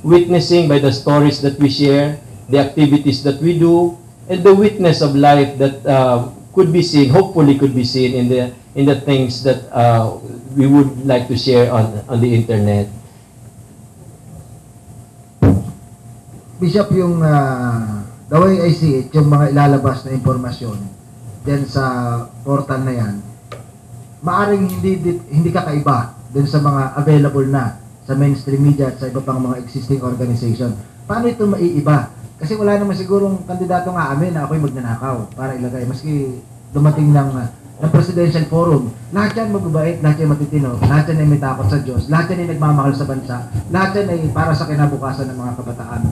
witnessing by the stories that we share, the activities that we do, and the witness of life that could be seen, hopefully could be seen in the things that we would like to share on the internet. Bishop, yung the way I see it, yung mga ilalabas na impormasyon dyan sa portal na yan, maaring hindi kakaiba dun sa mga available na sa mainstream media at sa iba pang mga existing organization. Paano ito maiiba? Kasi wala naman sigurong kandidato nga amin na ako'y magnanakaw para ilagay. Maski dumating ng presidential forum, lahat yan magbabait, lahat yan matitino, lahat yan ay may takot sa Diyos, lahat yan ay nagmamahal sa bansa, lahat yan ay para sa kinabukasan ng mga kabataan.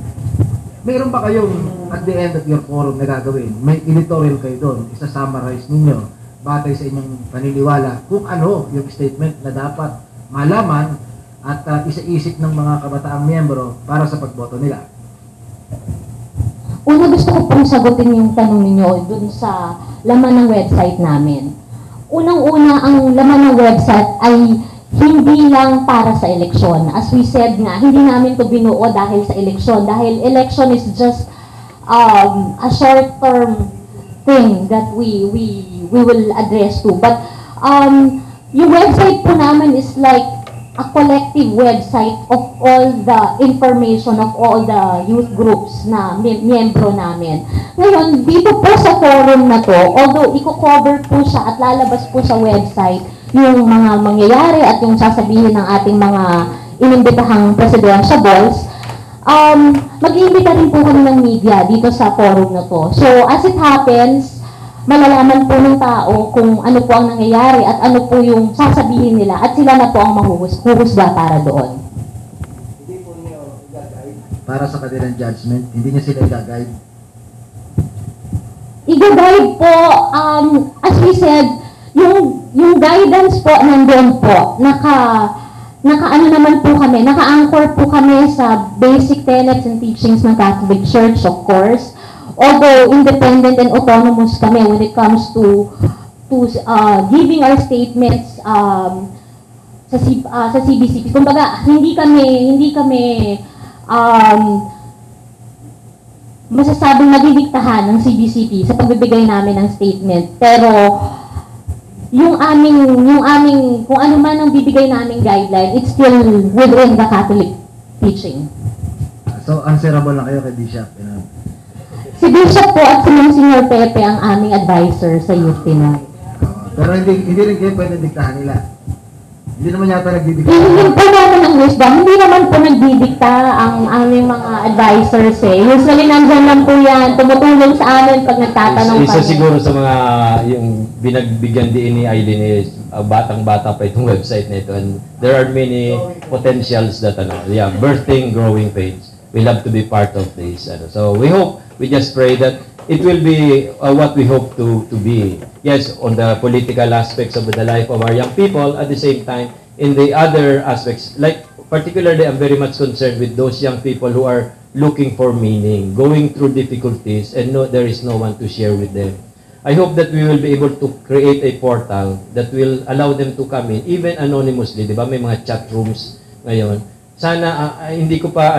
Mayroon ba kayong at the end of your forum na gagawin? May editorial kayo doon, isa-summarize ninyo batay sa inyong paniniwala kung ano yung statement na dapat malaman at isa-isip ng mga kabataang miyembro para sa pagboto nila. Una, gusto ko pong sagutin yung tanong ninyo dun sa laman ng website namin. Unang-una, ang laman ng website ay hindi lang para sa eleksyon. As we said nga, hindi namin to binuo dahil sa eleksyon. Dahil election is just a short-term thing that we will address to. But yung website po namin is like a collective website of all the information of all the youth groups na miyembro namin. Ngayon, dito po sa forum na to, although i-cover po siya at lalabas po sa website yung mga mangyayari at yung sasabihin ng ating mga inimbitahang presidentiables, mag-iimbita rin po kami ng media dito sa forum na to. So, as it happens, malalaman po ng tao kung ano po ang nangyayari at ano po yung sasabihin nila at sila na po ang mahuhusga para doon. Hindi po niyo i-guide para sa kanilang judgment, hindi niya sila i-guide? I-guide po, as we said, yung guidance po nandoon po, naka-ano naman po kami, naka-anchor po kami sa basic tenets and teachings ng Catholic Church, of course. Although independent and autonomous kami when it comes to giving our statements sa CBCP. Kumbaga, hindi kami masasabing nadidiktahan ng CBCP sa pagbibigay namin ng statement. Pero yung aming kung ano man ang bibigay naming guideline, it's still within the Catholic teaching. So answerable lang kayo kay Bishop, Si Bishop po at si Monsignor Pepe ang aming advisor sa Youth Pinoy. Pero hindi rin kayo pwede diktahan nila. Hindi naman yata nagdidikta. Hindi po naman ang wisdom. Hindi naman po nagdidikta ang aming mga advisors eh. Usually nandyan lang po yan. Tumutulong sa amin pag nagtatanong kami. Isa siguro sa mga yung binagbigyan din ni Aileen is batang-bata pa itong website na ito. And there are many potentials that birthing, growing page. We love to be part of this. So we hope, we just pray that it will be what we hope to be. Yes, on the political aspects of the life of our young people, at the same time, in the other aspects, like particularly I'm very much concerned with those young people who are looking for meaning, going through difficulties, and there is no one to share with them. I hope that we will be able to create a portal that will allow them to come in, even anonymously, di ba? May mga chat rooms ngayon. Sana hindi pa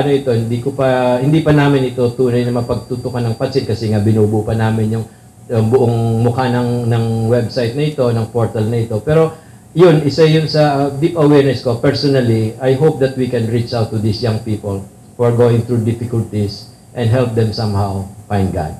namin ito tunay na mapagtutukan ng pansin kasi nga binubuo pa namin yung buong mukha ng website na ito, ng portal na ito. Pero yun, isa yun sa deep awareness ko. Personally, I hope that we can reach out to these young people who are going through difficulties and help them somehow find God.